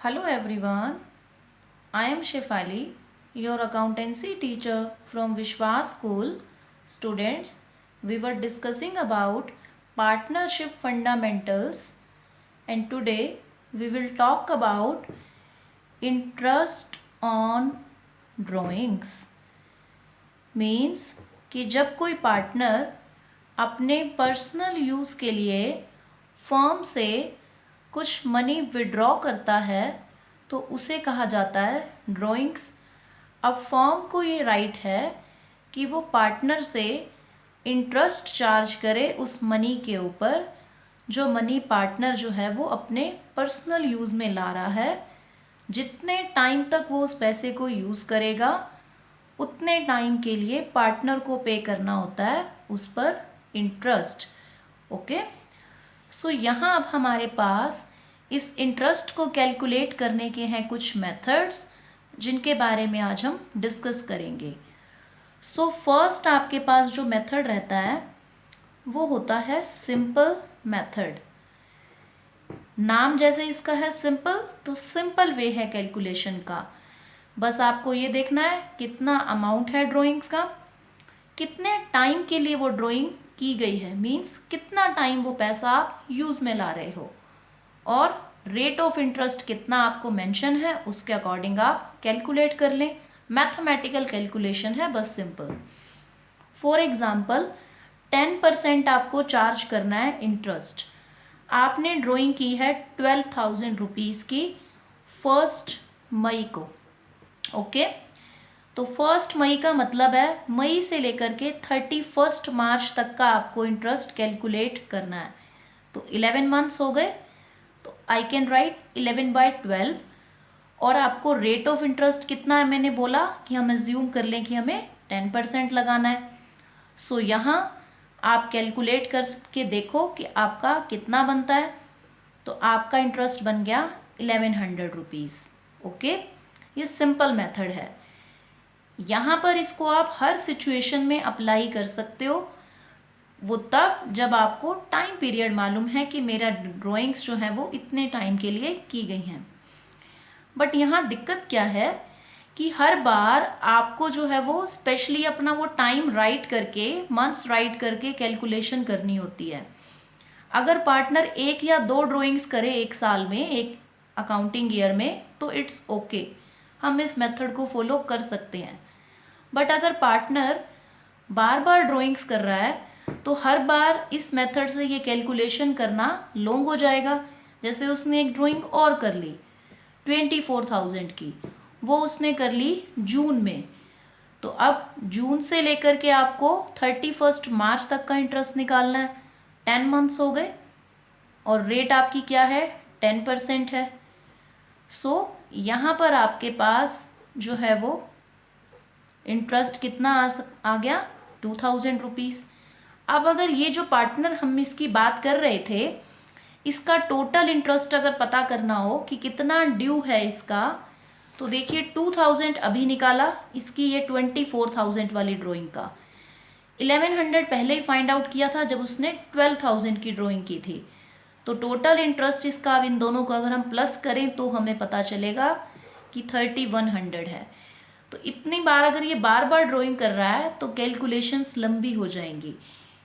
Hello everyone, I am Shefali, your accountancy teacher from Vishwas School. Students, we were discussing about partnership fundamentals and today we will talk about interest on drawings. Means कि जब कोई partner अपने personal use के लिए firm से कुछ money withdraw करता है तो उसे कहा जाता है ड्राइंग्स। अब फर्म को ये राइट है कि वो पार्टनर से इंटरेस्ट चार्ज करे उस मनी के ऊपर जो मनी पार्टनर जो है वो अपने पर्सनल यूज़ में ला रहा है। जितने टाइम तक वो उस पैसे को यूज़ करेगा उतने टाइम के लिए पार्टनर को पे करना होता है उस पर इंटरेस्ट। ओके, सो यहाँ अब हमारे पास इस इंटरेस्ट को कैलकुलेट करने के हैं कुछ मेथड्स जिनके बारे में आज हम डिस्कस करेंगे। सो फर्स्ट आपके पास जो मेथड रहता है वो होता है सिंपल मेथड। नाम जैसे इसका है सिंपल, तो सिंपल वे है कैलकुलेशन का। बस आपको ये देखना है कितना अमाउंट है ड्राइंग्स का, कितने टाइम के लिए वो ड्राइंग की गई है, मींस कितना टाइम वो पैसा आप यूज़ में ला रहे हो, और रेट ऑफ इंटरेस्ट कितना आपको मेंशन है उसके अकॉर्डिंग आप कैलकुलेट कर लें। मैथमेटिकल कैलकुलेशन है, बस सिंपल। फॉर एग्जांपल 10% आपको चार्ज करना है इंटरेस्ट। आपने ड्राइंग की है 12,000 रुपीज़ की 1 मई को। ओके, तो 1 मई का मतलब है मई से लेकर के 31 मार्च तक का आपको इंटरेस्ट कैलकुलेट करना है। तो 11 मंथ्स हो गए, तो आई कैन राइट 11/12। और आपको रेट ऑफ इंटरेस्ट कितना है, मैंने बोला कि हम एज्यूम कर लें कि हमें 10% लगाना है। सो यहाँ आप कैलकुलेट करके देखो कि आपका कितना बनता है। तो आपका इंटरेस्ट बन गया 1100 रुपीज़। ओके, ये सिंपल मेथड है। यहाँ पर इसको आप हर सिचुएशन में अप्लाई कर सकते हो, वो तब जब आपको टाइम पीरियड मालूम है कि मेरा ड्राइंग्स जो है वो इतने टाइम के लिए की गई हैं। बट यहाँ दिक्कत क्या है कि हर बार आपको जो है वो स्पेशली अपना वो टाइम राइट करके, मंथ्स राइट करके कैलकुलेशन करनी होती है। अगर पार्टनर 1 या 2 ड्राइंग्स करे एक साल में, एक अकाउंटिंग ईयर में, तो इट्स ओके, हम इस मेथड को फॉलो कर सकते हैं। बट अगर पार्टनर बार बार ड्राइंग्स कर रहा है तो हर बार इस मेथड से ये कैलकुलेशन करना लॉन्ग हो जाएगा। जैसे उसने एक ड्राइंग और कर ली 24,000 की, वो उसने कर ली जून में, तो अब जून से लेकर के आपको 31 मार्च तक का इंटरेस्ट निकालना है। 10 मंथ्स हो गए और रेट आपकी क्या है, 10% है। सो यहाँ पर आपके पास जो है वो इंटरेस्ट कितना आ गया, 2,000 रुपीज़। अब अगर ये जो पार्टनर हम इसकी बात कर रहे थे, इसका टोटल इंटरेस्ट अगर पता करना हो कि कितना ड्यू है इसका, तो देखिए 2,000 अभी निकाला, इसकी ये 24,000 वाली ड्राइंग का 1100 पहले ही फाइंड आउट किया था जब उसने 12,000 की ड्राइंग की थी। तो टोटल इंटरेस्ट इसका अब इन दोनों को अगर हम प्लस करें तो हमें पता चलेगा कि 3,100 है। तो इतनी बार अगर ये बार बार ड्राइंग कर रहा है तो कैलकुलेशंस लंबी हो जाएंगी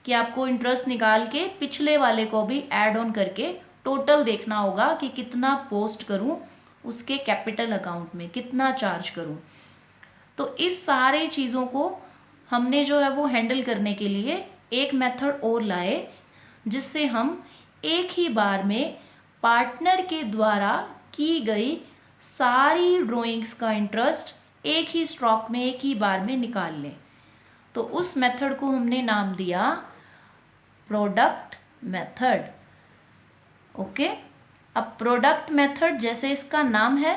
कि आपको इंटरेस्ट निकाल के पिछले वाले को भी ऐड ऑन करके टोटल देखना होगा कि कितना पोस्ट करूं उसके कैपिटल अकाउंट में, कितना चार्ज करूं। तो इस सारे चीज़ों को हमने जो है वो हैंडल करने के लिए एक मेथड और लाए, जिससे हम एक ही बार में पार्टनर के द्वारा की गई सारी ड्राइंग्स का इंटरेस्ट एक ही स्ट्रोक में, एक ही बार में निकाल लें। तो उस मेथड को हमने नाम दिया प्रोडक्ट मेथड। ओके, अब प्रोडक्ट मेथड जैसे इसका नाम है,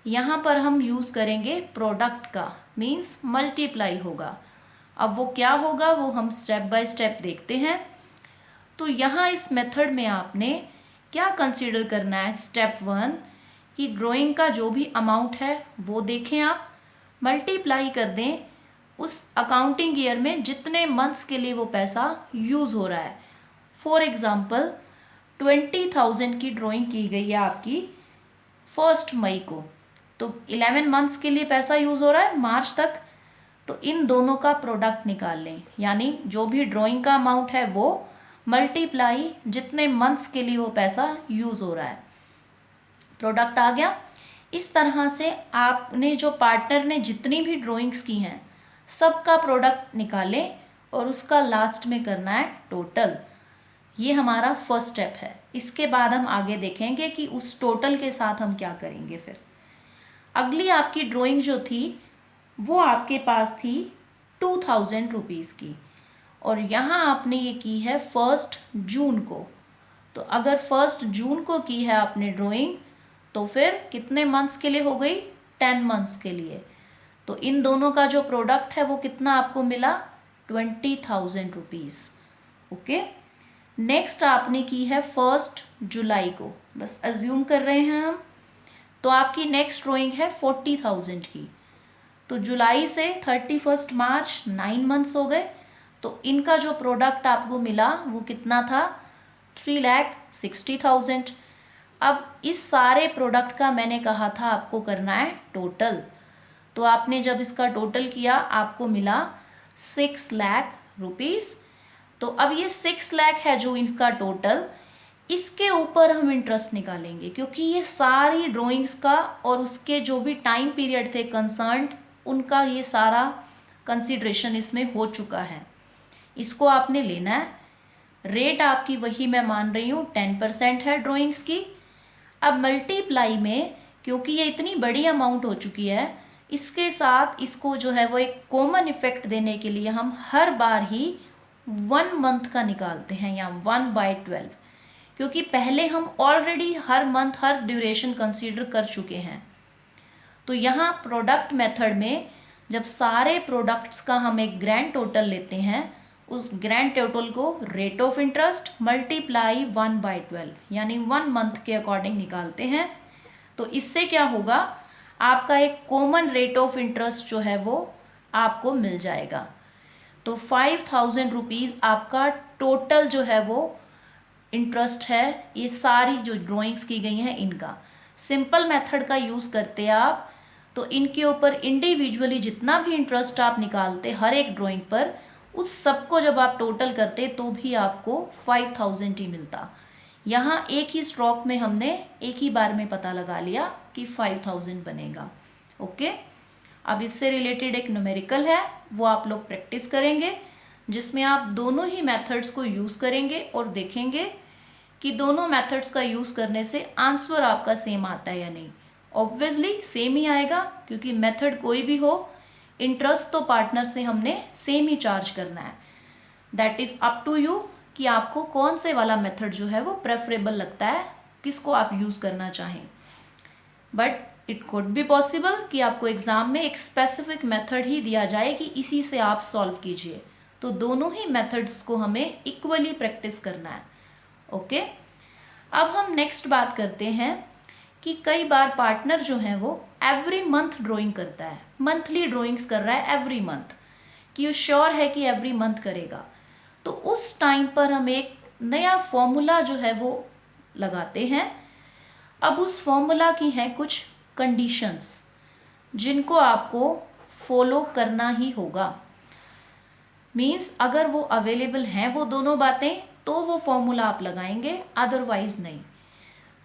यहाँ पर हम यूज़ करेंगे प्रोडक्ट का, मीन्स मल्टीप्लाई होगा। अब वो क्या होगा वो हम स्टेप बाय स्टेप देखते हैं। तो यहाँ इस मेथड में आपने क्या कंसीडर करना है, स्टेप 1 कि ड्राइंग का जो भी अमाउंट है वो देखें आप, मल्टीप्लाई कर दें उस अकाउंटिंग ईयर में जितने मंथ्स के लिए वो पैसा यूज़ हो रहा है। फॉर एग्ज़ाम्पल 20,000 की ड्राइंग की गई है आपकी 1 मई को, तो 11 मंथ्स के लिए पैसा यूज़ हो रहा है मार्च तक, तो इन दोनों का प्रोडक्ट निकाल लें, यानी जो भी ड्राइंग का अमाउंट है वो मल्टीप्लाई जितने मंथ्स के लिए वो पैसा यूज़ हो रहा है, प्रोडक्ट आ गया। इस तरह से आपने जो पार्टनर ने जितनी भी ड्राइंग्स की हैं सबका प्रोडक्ट निकालें और उसका लास्ट में करना है टोटल। ये हमारा फर्स्ट स्टेप है। इसके बाद हम आगे देखेंगे कि उस टोटल के साथ हम क्या करेंगे। फिर अगली आपकी ड्राइंग जो थी वो आपके पास थी 2000 रुपीज़ की, और यहाँ आपने ये की है 1 जून को। तो अगर 1 जून को की है आपने ड्राइंग, तो फिर कितने मंथ्स के लिए हो गई? 10 मंथ्स के लिए। तो इन दोनों का जो प्रोडक्ट है वो कितना आपको मिला? 20,000 रुपीज़। ओके। नेक्स्ट आपने की है 1 जुलाई को, बस अज्यूम कर रहे हैं हम, तो आपकी नेक्स्ट ड्राइंग है 40,000 की। तो जुलाई से 31 मार्च 9 मंथ्स हो गए, तो इनका जो प्रोडक्ट आपको मिला वो कितना था? 3,60,000। अब इस सारे प्रोडक्ट का मैंने कहा था आपको करना है टोटल, तो आपने जब इसका टोटल किया आपको मिला 6 लाख रुपीज़। तो अब ये 6 लाख है जो इनका टोटल, इसके ऊपर हम इंटरेस्ट निकालेंगे, क्योंकि ये सारी ड्राइंग्स का और उसके जो भी टाइम पीरियड थे कंसर्न्ड, उनका ये सारा कंसिडरेशन इसमें हो चुका है। इसको आपने लेना है। रेट आपकी वही मैं मान रही हूँ 10% है ड्राइंग्स की। अब मल्टीप्लाई में, क्योंकि ये इतनी बड़ी अमाउंट हो चुकी है, इसके साथ इसको जो है वो एक कॉमन इफेक्ट देने के लिए हम हर बार ही 1 मंथ का निकालते हैं, या 1/12, क्योंकि पहले हम ऑलरेडी हर मंथ हर ड्यूरेशन कंसीडर कर चुके हैं। तो यहाँ प्रोडक्ट मेथड में जब सारे प्रोडक्ट्स का हम एक ग्रैंड टोटल लेते हैं, उस ग्रैंड टोटल को रेट ऑफ इंटरेस्ट मल्टीप्लाई 1/12 यानी 1 मंथ के अकॉर्डिंग निकालते हैं। तो इससे क्या होगा, आपका एक कॉमन रेट ऑफ इंटरेस्ट जो है वो आपको मिल जाएगा। तो 5,000 रुपीज़ आपका टोटल जो है वो इंटरेस्ट है, ये सारी जो ड्राइंग्स की गई हैं इनका। सिंपल मेथड का यूज़ करते आप तो इनके ऊपर इंडिविजुअली जितना भी इंटरेस्ट आप निकालते हर एक ड्राइंग पर, उस सबको जब आप टोटल करते तो भी आपको 5,000 ही मिलता। यहाँ एक ही स्ट्रोक में हमने एक ही बार में पता लगा लिया कि 5,000 बनेगा। ओके। अब इससे रिलेटेड एक न्यूमेरिकल है, वो आप लोग प्रैक्टिस करेंगे, जिसमें आप दोनों ही मेथड्स को यूज़ करेंगे और देखेंगे कि दोनों मेथड्स का यूज़ करने से आंसर आपका सेम आता है या नहीं। ऑब्वियसली सेम ही आएगा, क्योंकि मेथड कोई भी हो, इंटरेस्ट तो पार्टनर से हमने सेम ही चार्ज करना है। That is up to you कि आपको कौन से वाला मेथड जो है वो प्रेफरेबल लगता है, किसको आप यूज़ करना चाहें। But it could be possible कि आपको एग्ज़ाम में एक स्पेसिफिक मेथड ही दिया जाए कि इसी से आप सॉल्व कीजिए, तो दोनों ही मेथड्स को हमें इक्वली प्रैक्टिस करना है। ओके। अब हम नेक्स्ट बात करते हैं कि कई बार पार्टनर जो है वो एवरी मंथ ड्राइंग करता है, मंथली ड्राइंग्स कर रहा है एवरी मंथ, कि वो श्योर है कि एवरी मंथ करेगा। तो उस टाइम पर हम एक नया फॉर्मूला जो है वो लगाते हैं। अब उस फॉर्मूला की हैं कुछ कंडीशंस जिनको आपको फॉलो करना ही होगा। मीन्स अगर वो अवेलेबल हैं वो दोनों बातें, तो वो फॉर्मूला आप लगाएंगे, अदरवाइज नहीं।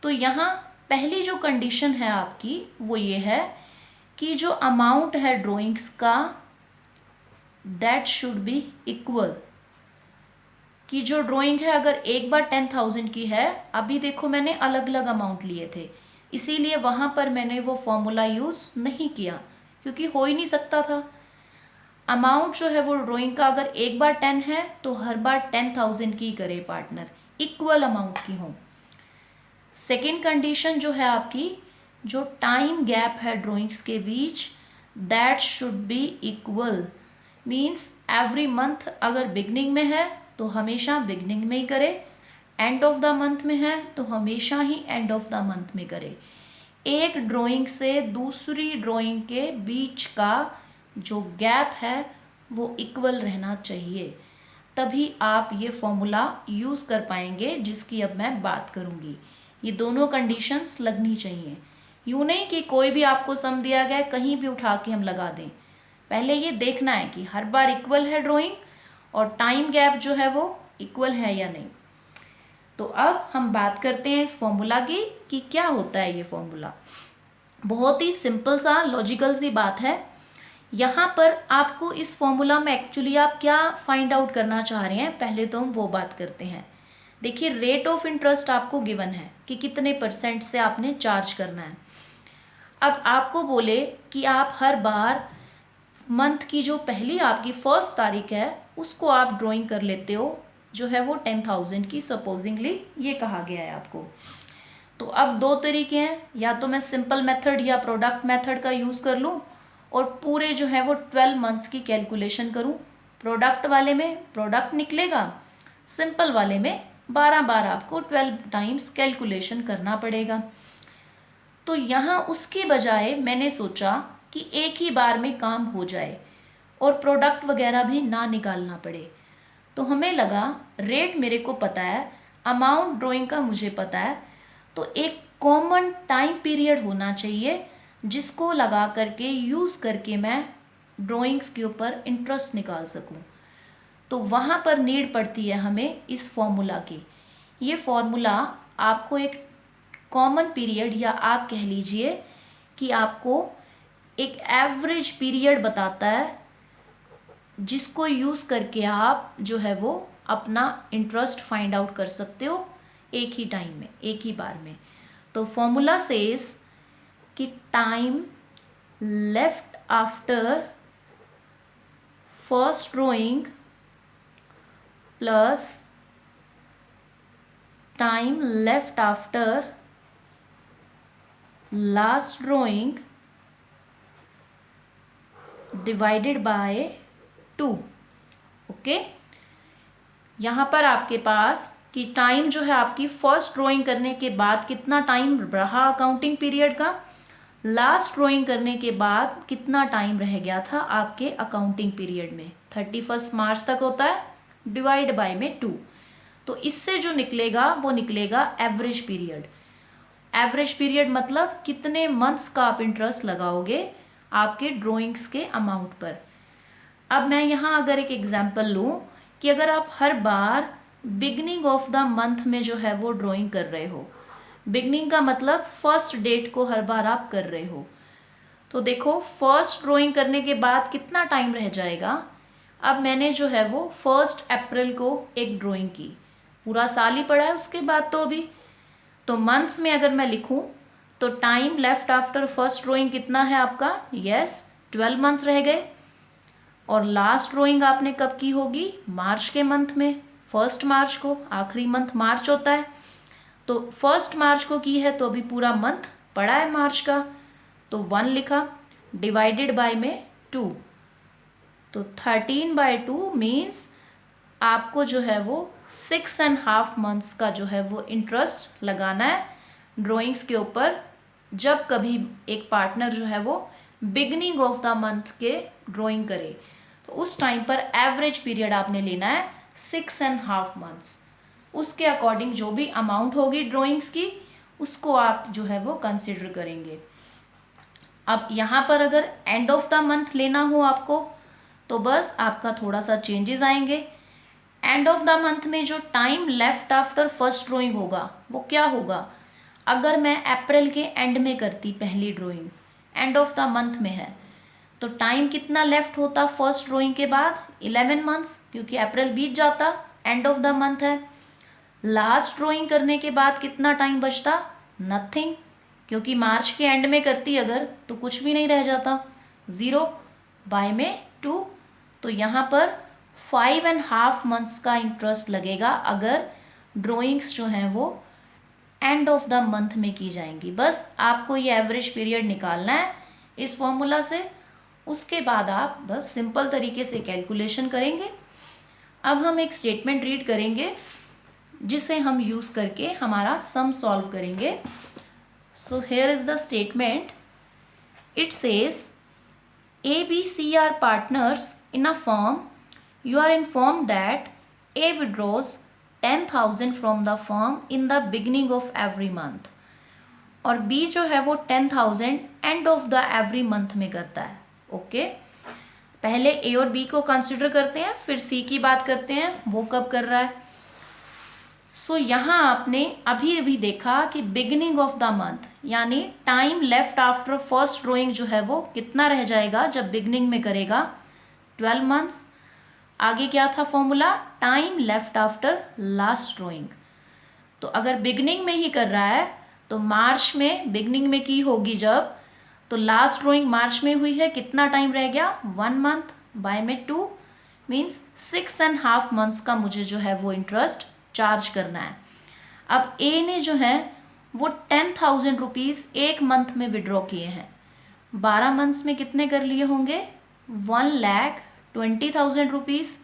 तो यहाँ पहली जो कंडीशन है आपकी वो ये है कि जो अमाउंट है ड्राइंग्स का दैट शुड बी इक्वल, कि जो ड्राइंग है अगर एक बार 10,000 की है, अभी देखो मैंने अलग अलग अमाउंट लिए थे, इसीलिए वहाँ पर मैंने वो फॉर्मूला यूज़ नहीं किया, क्योंकि हो ही नहीं सकता था। अमाउंट जो है वो ड्राइंग का अगर एक बार 10 है तो हर बार 10,000 की करे पार्टनर, इक्वल अमाउंट की हो। सेकेंड कंडीशन जो है आपकी, जो टाइम गैप है ड्राइंग्स के बीच that should be equal. Means every month अगर बिगनिंग में है तो हमेशा बिगनिंग में ही करे, एंड ऑफ द मंथ में है तो हमेशा ही एंड ऑफ द मंथ में करे। एक ड्राइंग से दूसरी ड्राइंग के बीच का जो गैप है वो इक्वल रहना चाहिए, तभी आप ये फॉर्मूला यूज़ कर पाएंगे जिसकी अब मैं बात करूँगी। ये दोनों कंडीशंस लगनी चाहिए। यूँ नहीं कि कोई भी आपको सम दिया गया है कहीं भी उठा के हम लगा दें। पहले ये देखना है कि हर बार इक्वल है ड्राइंग और टाइम गैप जो है वो इक्वल है या नहीं। तो अब हम बात करते हैं इस फॉर्मूला की कि क्या होता है ये फॉर्मूला। बहुत ही सिंपल सा लॉजिकल सी बात है। यहाँ पर आपको इस फॉर्मूला में एक्चुअली आप क्या फाइंड आउट करना चाह रहे हैं, पहले तो हम वो बात करते हैं। देखिए, रेट ऑफ इंटरेस्ट आपको गिवन है कि कितने परसेंट से आपने चार्ज करना है। अब आपको बोले कि आप हर बार मंथ की जो पहली आपकी फर्स्ट तारीख है उसको आप ड्राइंग कर लेते हो, जो है वो 10,000 की सपोजिंगली ये कहा गया है आपको। तो अब दो तरीके हैं, या तो मैं सिंपल मेथड या प्रोडक्ट मेथड का यूज़ कर लूँ और पूरे जो है वो 12 मंथ्स की कैलकुलेशन करूँ। प्रोडक्ट वाले में प्रोडक्ट निकलेगा, सिंपल वाले में 12 बार आपको 12 टाइम्स कैलकुलेशन करना पड़ेगा। तो यहाँ उसके बजाय मैंने सोचा कि एक ही बार में काम हो जाए और प्रोडक्ट वगैरह भी ना निकालना पड़े। तो हमें लगा रेट मेरे को पता है, अमाउंट ड्राइंग का मुझे पता है, तो एक कॉमन टाइम पीरियड होना चाहिए जिसको लगा करके यूज़ करके मैं ड्राइंग्स के ऊपर इंटरेस्ट निकाल सकूं। तो वहाँ पर नीड पड़ती है हमें इस फॉर्मूला की। ये फॉर्मूला आपको एक कॉमन पीरियड, या आप कह लीजिए कि आपको एक एवरेज पीरियड बताता है जिसको यूज़ करके आप जो है वो अपना इंटरेस्ट फाइंड आउट कर सकते हो एक ही टाइम में, एक ही बार में। तो फॉर्मूला सेज कि time left after first drawing plus time left after last drawing divided by 2। Okay, यहाँ पर आपके पास कि टाइम जो है आपकी फर्स्ट ड्राइंग करने के बाद कितना टाइम रहा अकाउंटिंग पीरियड का, लास्ट ड्राइंग करने के बाद कितना टाइम रह गया था आपके अकाउंटिंग पीरियड में, 31 मार्च तक होता है, डिवाइड बाय में 2। तो इससे जो निकलेगा वो निकलेगा एवरेज पीरियड। एवरेज पीरियड मतलब कितने मंथ्स का आप इंटरेस्ट लगाओगे आपके ड्राइंग्स के अमाउंट पर। अब मैं यहाँ अगर एक एग्जांपल लूँ कि अगर आप हर बार बिगनिंग ऑफ द मंथ में जो है वो ड्राइंग कर रहे हो, बिगनिंग का मतलब फर्स्ट डेट को हर बार आप कर रहे हो, तो देखो फर्स्ट ड्राइंग करने के बाद कितना टाइम रह जाएगा। अब मैंने जो है वो 1 अप्रैल को एक ड्राइंग की, पूरा साल ही पड़ा है उसके बाद तो अभी, तो मंथ्स में अगर मैं लिखूं तो time left after first drawing कितना है आपका, यस 12 मंथ्स रह गए। और लास्ट ड्राइंग आपने कब की होगी, मार्च के मंथ में, 1 मार्च को, आखिरी मंथ मार्च होता है, तो 1 मार्च को की है तो अभी पूरा मंथ पड़ा है मार्च का, तो 1 लिखा, डिवाइडेड बाय में 2, तो 13/2 मीन्स आपको जो है वो 6.5 मंथ्स का जो है वो इंटरेस्ट लगाना है ड्राइंग्स के ऊपर। जब कभी एक पार्टनर जो है वो बिगनिंग ऑफ द मंथ के ड्राइंग करे तो उस टाइम पर एवरेज पीरियड आपने लेना है 6.5 मंथ्स। उसके अकॉर्डिंग जो भी अमाउंट होगी ड्राइंग्स की उसको आप जो है वो कंसिडर करेंगे। अब यहाँ पर अगर एंड ऑफ द मंथ लेना हो आपको तो बस आपका थोड़ा सा चेंजेस आएंगे। एंड ऑफ द मंथ में जो time left after first drawing होगा वो क्या होगा, अगर मैं अप्रैल के एंड में करती पहली drawing, end of the month में है, तो टाइम कितना लेफ्ट होता फर्स्ट ड्राइंग के बाद, 11 मंथ्स, क्योंकि अप्रैल बीत जाता, एंड ऑफ द मंथ है। लास्ट ड्राइंग करने के बाद कितना टाइम बचता, नथिंग, क्योंकि मार्च के एंड में करती अगर तो कुछ भी नहीं रह जाता, 0 बाय में 2। तो यहाँ पर 5.5 मंथ्स का इंटरेस्ट लगेगा अगर ड्राइंग्स जो हैं वो एंड ऑफ द मंथ में की जाएंगी। बस आपको ये एवरेज पीरियड निकालना है इस फॉर्मूला से, उसके बाद आप बस सिंपल तरीके से कैलकुलेशन करेंगे। अब हम एक स्टेटमेंट रीड करेंगे जिसे हम यूज़ करके हमारा सम सॉल्व करेंगे। So here is the statement, it says A, B, C are partners in a firm. You are informed that A withdraws 10,000 from the firm in the beginning of every month. और B जो है वो 10,000 end of the every month में करता है। Okay, पहले ए और B को कंसिडर करते हैं, फिर सी की बात करते हैं वो कब कर रहा है। सो यहाँ आपने अभी अभी देखा कि बिगिनिंग ऑफ द मंथ यानी time left after first drawing जो है वो कितना रह जाएगा जब बिगिनिंग में करेगा, 12 मंथ्स। आगे क्या था formula, time left after last drawing. तो अगर बिगिनिंग में ही कर रहा है तो मार्च में, बिगिनिंग में की होगी जब, तो लास्ट ड्राइंग मार्च में हुई है, कितना टाइम रह गया, 1 मंथ, बाय में 2 मीन्स 6.5 मंथ्स का मुझे जो है वो इंटरेस्ट चार्ज करना है। अब ए ने जो है वो 10,000 रुपीज़ एक मंथ में विड्रॉ किए हैं, 12 मंथ्स में कितने कर लिए होंगे, 1,20,000 रुपीज़।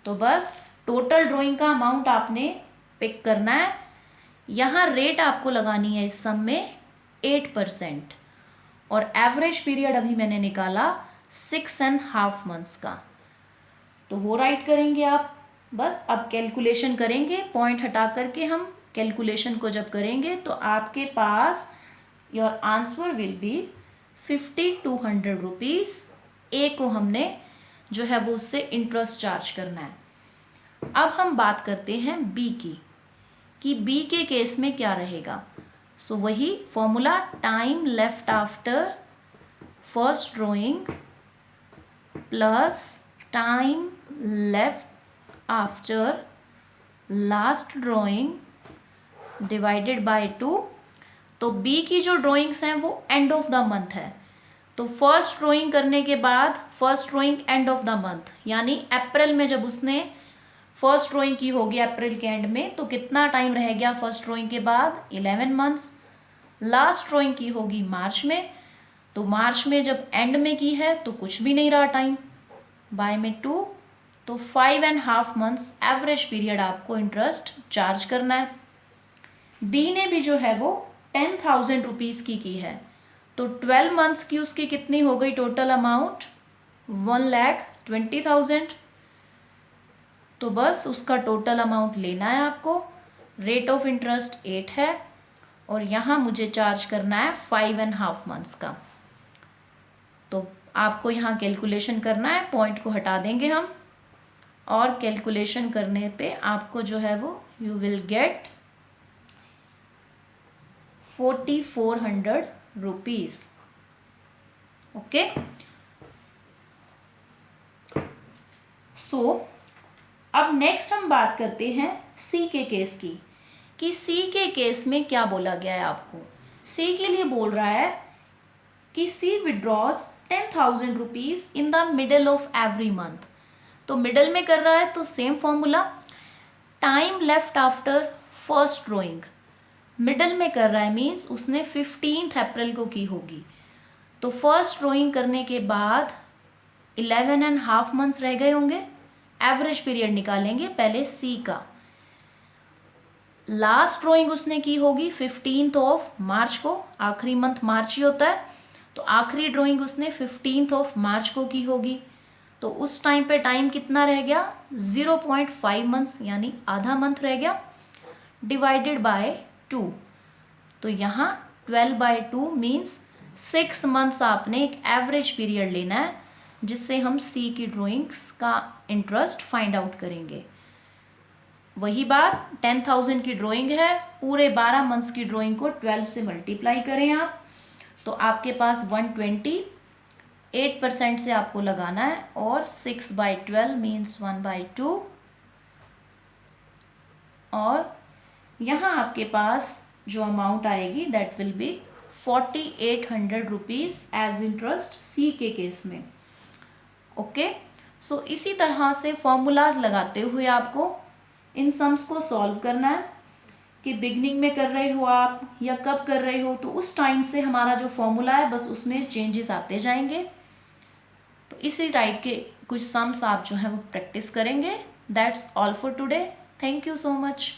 तो बस टोटल ड्राइंग का अमाउंट आपने पिक करना है। यहाँ रेट आपको लगानी है इस सम में 8% और एवरेज पीरियड अभी मैंने निकाला 6.5 मंथ्स का। तो वो राइट करेंगे आप, बस अब कैलकुलेशन करेंगे, पॉइंट हटा करके हम कैलकुलेशन को जब करेंगे तो आपके पास your answer will be 5,200 rupees. A को हमने जो है वो उससे इंटरेस्ट चार्ज करना है। अब हम बात करते हैं बी की, कि बी के केस में क्या रहेगा। सो वही formula, time left after first drawing plus time left after last drawing divided by 2। तो बी की जो ड्राइंग्स हैं वो एंड ऑफ द मंथ है, तो फर्स्ट ड्राइंग करने के बाद first drawing end of the month यानी अप्रैल में जब उसने फर्स्ट ड्राइंग की होगी अप्रैल के एंड में, तो कितना टाइम रह गया फर्स्ट ड्राइंग के बाद, 11 मंथ्स। लास्ट ड्राइंग की होगी मार्च में, तो मार्च में जब एंड में की है तो कुछ भी नहीं रहा टाइम, बाय में 2, तो 5.5 मंथ्स एवरेज पीरियड आपको इंटरेस्ट चार्ज करना है। बी ने भी जो है वो 10,000 रुपीज़ की है, तो 12 मंथ्स की उसकी कितनी हो गई टोटल अमाउंट, 1,20,000। तो बस उसका टोटल अमाउंट लेना है आपको, रेट ऑफ इंटरेस्ट 8 है और यहाँ मुझे चार्ज करना है 5.5 मंथ्स का। तो आपको यहाँ कैलकुलेशन करना है, पॉइंट को हटा देंगे हम और कैलकुलेशन करने पे आपको जो है वो you will get 4,400 rupees. Okay, so अब नेक्स्ट हम बात करते हैं सी के केस की, कि सी के केस में क्या बोला गया है आपको। सी के लिए बोल रहा है कि C withdraws 10,000 rupees in the middle of every month. तो मिडल में कर रहा है तो same formula, time left after first drawing, middle में कर रहा है मीन्स उसने 15 अप्रैल को की होगी, तो फर्स्ट ड्राइंग करने के बाद 11.5 मंथ्स रह गए होंगे, एवरेज पीरियड निकालेंगे पहले सी का। लास्ट ड्राइंग उसने की होगी 15th ऑफ मार्च को, आखिरी मंथ मार्च ही होता है, तो आखिरी ड्राइंग उसने 15th ऑफ मार्च को की होगी, तो उस टाइम पे टाइम कितना रह गया, 0.5 मंथ्स यानी आधा मंथ रह गया, डिवाइडेड बाय 2। तो यहाँ 12/2 मीन्स 6 मंथ्स आपने एक एवरेज पीरियड लेना है, जिससे हम सी की ड्राइंग्स का इंटरेस्ट फाइंड आउट करेंगे। वही बात, 10,000 की ड्राइंग है, पूरे 12 मंथ्स की ड्राइंग को 12 से मल्टीप्लाई करें आप, तो आपके पास 120, 8% से आपको लगाना है और 6/12 मीन्स 1/2, और यहाँ आपके पास जो अमाउंट आएगी that will be 4,800 rupees as interest C के केस में। ओके, सो इसी तरह से फॉर्मूलाज लगाते हुए आपको इन सम्स को सॉल्व करना है, कि बिगनिंग में कर रहे हो आप या कब कर रहे हो, तो उस टाइम से हमारा जो फॉर्मूला है बस उसमें चेंजेस आते जाएंगे। तो इसी टाइप के कुछ सम्स आप जो है वो प्रैक्टिस करेंगे। That's all for today, thank you so much.